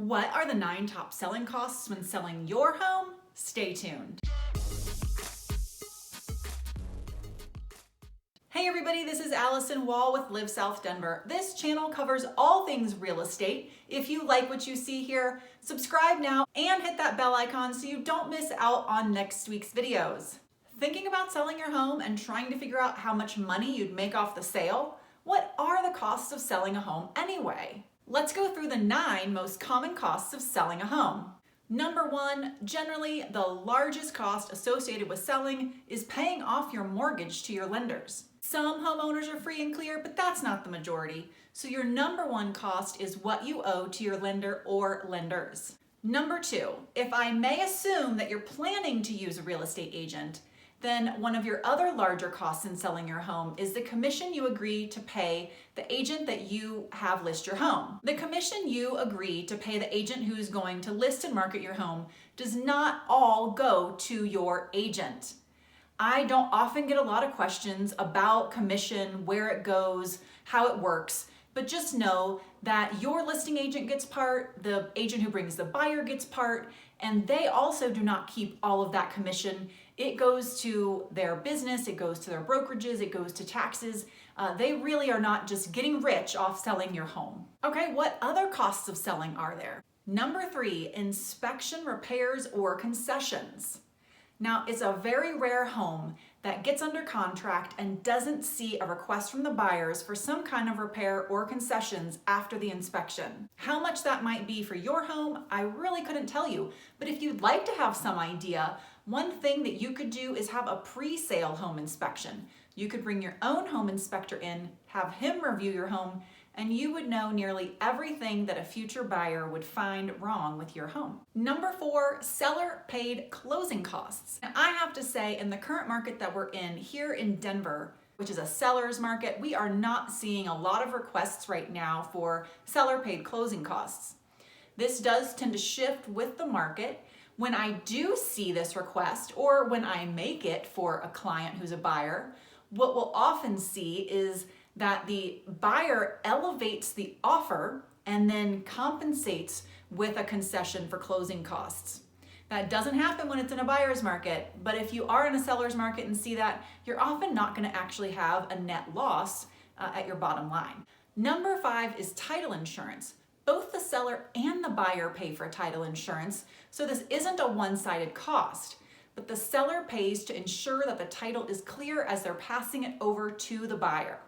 What are the 9 top selling costs when selling your home? Stay tuned. Hey everybody, this is Alyson Wahl with Live South Denver. This channel covers all things real estate. If you like what you see here, subscribe now and hit that bell icon so you don't miss out on next week's videos. Thinking about selling your home and trying to figure out how much money you'd make off the sale? What are the costs of selling a home anyway? Let's go through the 9 most common costs of selling a home. Number 1, generally the largest cost associated with selling is paying off your mortgage to your lenders. Some homeowners are free and clear, but that's not the majority. So your number 1 cost is what you owe to your lender or lenders. Number 2, if I may assume that you're planning to use a real estate agent, then one of your other larger costs in selling your home is the commission you agree to pay the agent that you have list your home. The commission you agree to pay the agent who's going to list and market your home does not all go to your agent. I don't often get a lot of questions about commission, where it goes, how it works, but just know that your listing agent gets part, the agent who brings the buyer gets part, and they also do not keep all of that commission. It goes to their business, it goes to their brokerages, it goes to taxes. They really are not just getting rich off selling your home. Okay, what other costs of selling are there? Number 3, inspection, repairs, or concessions. Now, it's a very rare home that gets under contract and doesn't see a request from the buyers for some kind of repair or concessions after the inspection. How much that might be for your home, I really couldn't tell you. But if you'd like to have some idea, one thing that you could do is have a pre-sale home inspection. You could bring your own home inspector in, have him review your home, and you would know nearly everything that a future buyer would find wrong with your home. Number 4, seller paid closing costs. Now, I have to say, in the current market that we're in here in Denver, which is a seller's market, we are not seeing a lot of requests right now for seller paid closing costs. This does tend to shift with the market. When I do see this request, or when I make it for a client who's a buyer, what we'll often see is that the buyer elevates the offer and then compensates with a concession for closing costs. That doesn't happen when it's in a buyer's market, but if you are in a seller's market and see that, you're often not going to actually have a net loss at your bottom line. Number 5 is title insurance. Both the seller and the buyer pay for title insurance, so this isn't a one-sided cost, but the seller pays to ensure that the title is clear as they're passing it over to the buyer.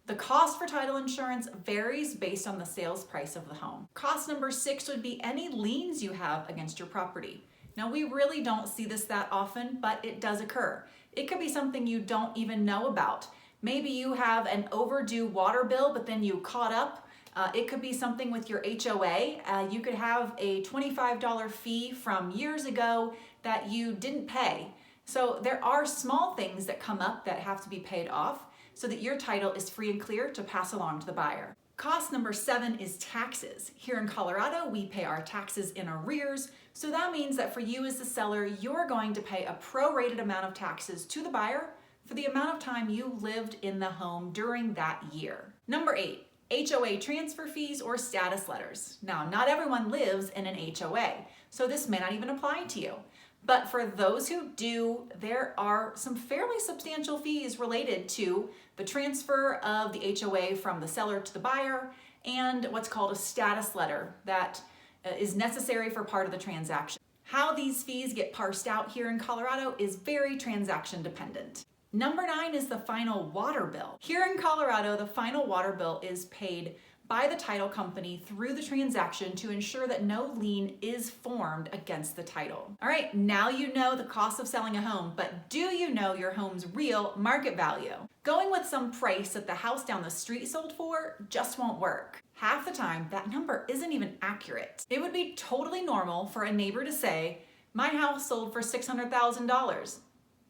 The cost for title insurance varies based on the sales price of the home. Cost number 6 would be any liens you have against your property. Now, we really don't see this that often, but it does occur. It could be something you don't even know about. Maybe you have an overdue water bill, but then you caught up. It could be something with your HOA. You could have a $25 fee from years ago that you didn't pay. So there are small things that come up that have to be paid off, so that your title is free and clear to pass along to the buyer. Cost number 7 is taxes. Here in Colorado, we pay our taxes in arrears, so that means that for you as the seller, you're going to pay a prorated amount of taxes to the buyer for the amount of time you lived in the home during that year. Number 8, HOA transfer fees or status letters. Now, not everyone lives in an HOA, so this may not even apply to you. But for those who do, there are some fairly substantial fees related to the transfer of the HOA from the seller to the buyer and what's called a status letter that is necessary for part of the transaction. How these fees get parsed out here in Colorado is very transaction dependent. Number 9 is the final water bill. Here in Colorado, the final water bill is paid by the title company through the transaction to ensure that no lien is formed against the title. All right, now you know the cost of selling a home, but do you know your home's real market value? Going with some price that the house down the street sold for just won't work. Half the time, that number isn't even accurate. It would be totally normal for a neighbor to say, my house sold for $600,000.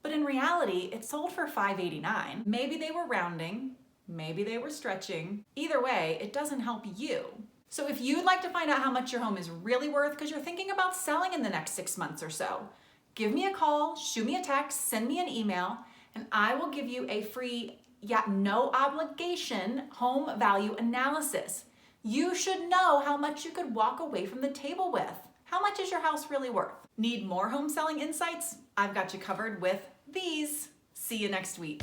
But in reality, it sold for $589,000. Maybe they were rounding, maybe they were stretching. Either way, it doesn't help you. So if you'd like to find out how much your home is really worth because you're thinking about selling in the next 6 months or so, give me a call, shoot me a text, send me an email, and I will give you a free, yet no obligation home value analysis. You should know how much you could walk away from the table with. How much is your house really worth? Need more home selling insights? I've got you covered with these. See you next week.